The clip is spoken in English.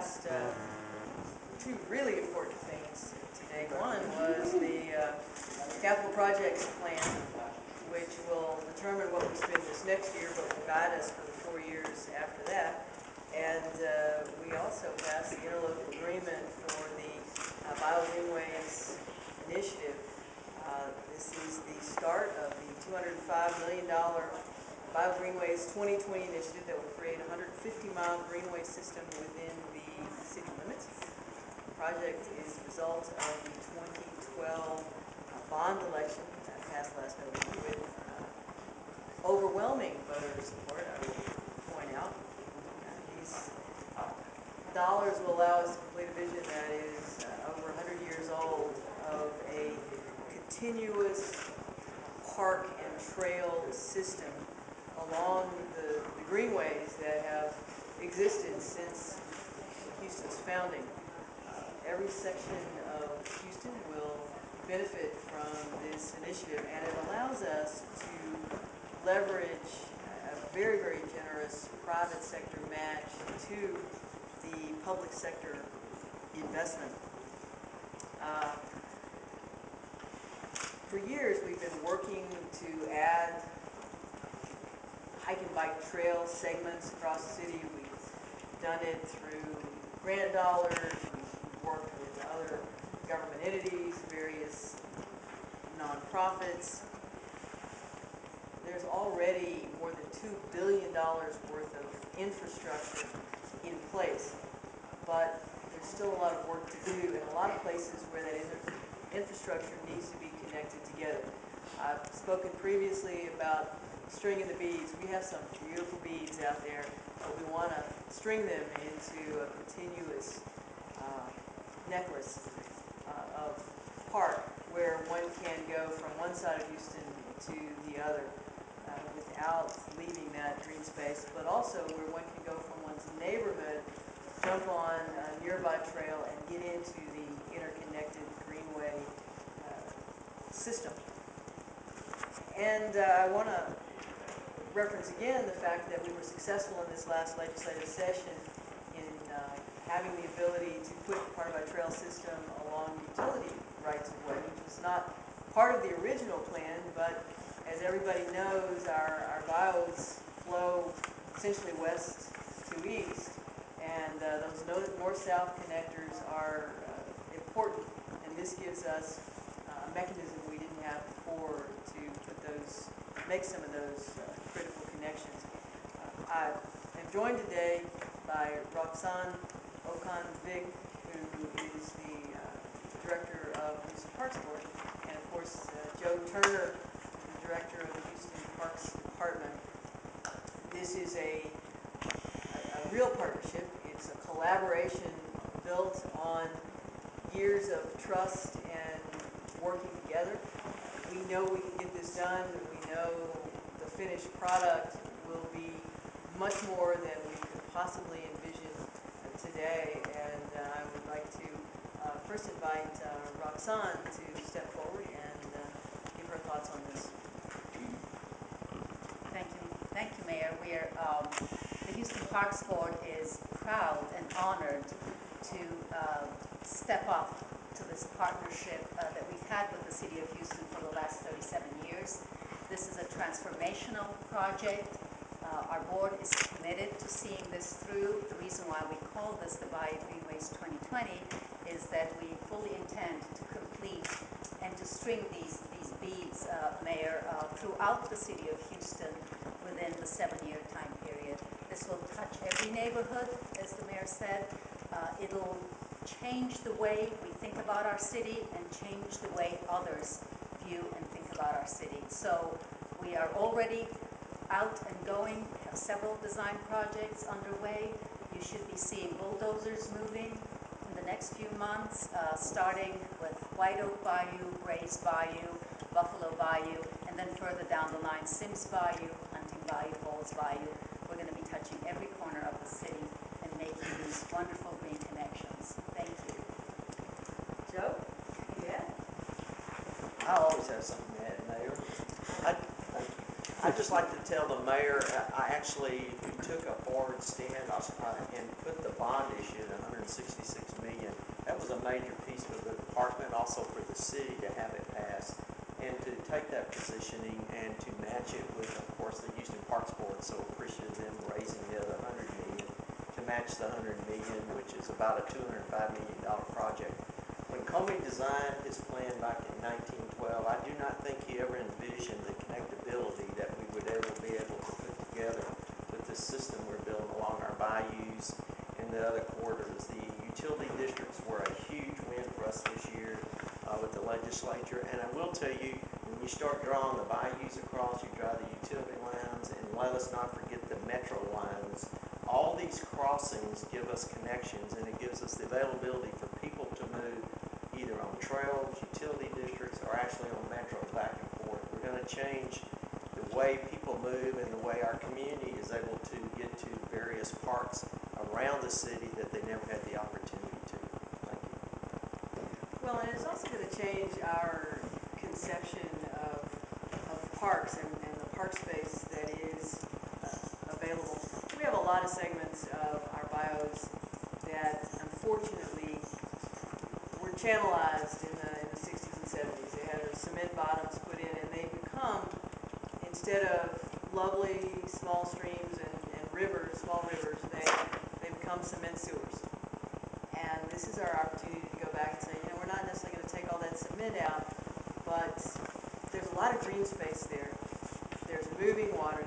passed two really important things today. One was the capital projects plan, which will determine what we spend this next year, but will guide us for the 4 years after that. And we also passed the interlocal agreement for the BioGreenways initiative. This is the start of the $205 million BioGreenways 2020 initiative that will create a 150-mile greenway system within the city limits. The project is the result of the 2012 bond election that passed last November with overwhelming voter support, I will point out. These dollars will allow us to complete a vision that is over 100 years old of a continuous park and trail system along the greenways that have existed since Houston's founding. Every section of Houston will benefit from this initiative, and it allows us to leverage a very, very generous private sector match to the public sector investment. For years, we've been working to add hike and bike trail segments across the city. We've done it through grant dollars. We've worked with other government entities, various nonprofits. There's already more than $2 billion worth of infrastructure in place, but there's still a lot of work to do in a lot of places where that infrastructure needs to be connected together. I've spoken previously about stringing the beads. We have some beautiful beads out there, but we want to string them into a continuous necklace of park where one can go from one side of Houston to the other without leaving that green space, but also where one can go from one's neighborhood, jump on a nearby trail, and get into the interconnected greenway system. And I want to reference again the fact that we were successful in this last legislative session in having the ability to put part of our trail system along utility rights of way, which was not part of the original plan, but as everybody knows, our bios flow essentially west to east, and those north-south connectors are important, and this gives us a mechanism we didn't have before to make some of those critical connections. I am joined today by Roxanne Okan-Vig, who is the Director of the Houston Parks Board, and of course Joe Turner, the Director of the Houston Parks Department. This is a real partnership. It's a collaboration built on years of trust and working together. We know we can get this done. We know the finished product will be much more than we could possibly envision today. And I would like to first invite Roxanne to step forward and give her thoughts on this. Thank you, Mayor. The Houston Parks Board is proud and honored to step up to this partnership that we've had with the City of Houston for the last 37 years. This is a transformational project. Our board is committed to seeing this through. The reason why we call this the BioGreenways 2020 is that we fully intend to complete and to string these beads, Mayor, throughout the City of Houston within the 7-year time period. This will touch every neighborhood, as the Mayor said. It'll change the way we think about our city and change the way others view and think about our city. So we are already out and going. We have several design projects underway. You should be seeing bulldozers moving in the next few months, starting with White Oak Bayou, Grays Bayou, Buffalo Bayou, and then further down the line, Sims Bayou, Hunting Bayou, Falls Bayou. We're going to be touching every corner of the city and making these wonderful green connections. Thank you. Joe? Yeah? I always have something to add, Mayor. I'd just like to tell the mayor, I actually took a forward stand and put the bond issue at $166 million. That was a major piece for the department, also for the city to have it passed. And to take that positioning and to match it with, of course, the Houston Parks Board, so appreciative of them raising the other $100 million to match the $100 million, which is about a $205 million project. When Comey designed his plan back in 1912, I do not think he ever envisioned the connectability that we would ever be able to put together with this system we're building along our bayous and the other corridors. The utility districts were a huge win for us this year with the legislature. And I will tell you, when you start drawing the bayous across, you draw the utility lines, and let us not forget the metro lines. All these crossings give us connections, and it gives us the availability for people to move either on trails, utility districts, or actually on metros back and forth. We're going to change the way people move and the way our community is able to get to various parks around the city that they never had the opportunity to. Thank you. Well, and it's also going to change our conception of parks and the park space that is available. We have a lot of segments of our bios that unfortunately were channelized in the 60s and 70s. They had cement bottoms put in, and they become, instead of lovely small streams and rivers, small rivers, they become cement sewers. And this is our opportunity to go back and say, we're not necessarily going to take all that cement out, but there's a lot of green space there. There's moving water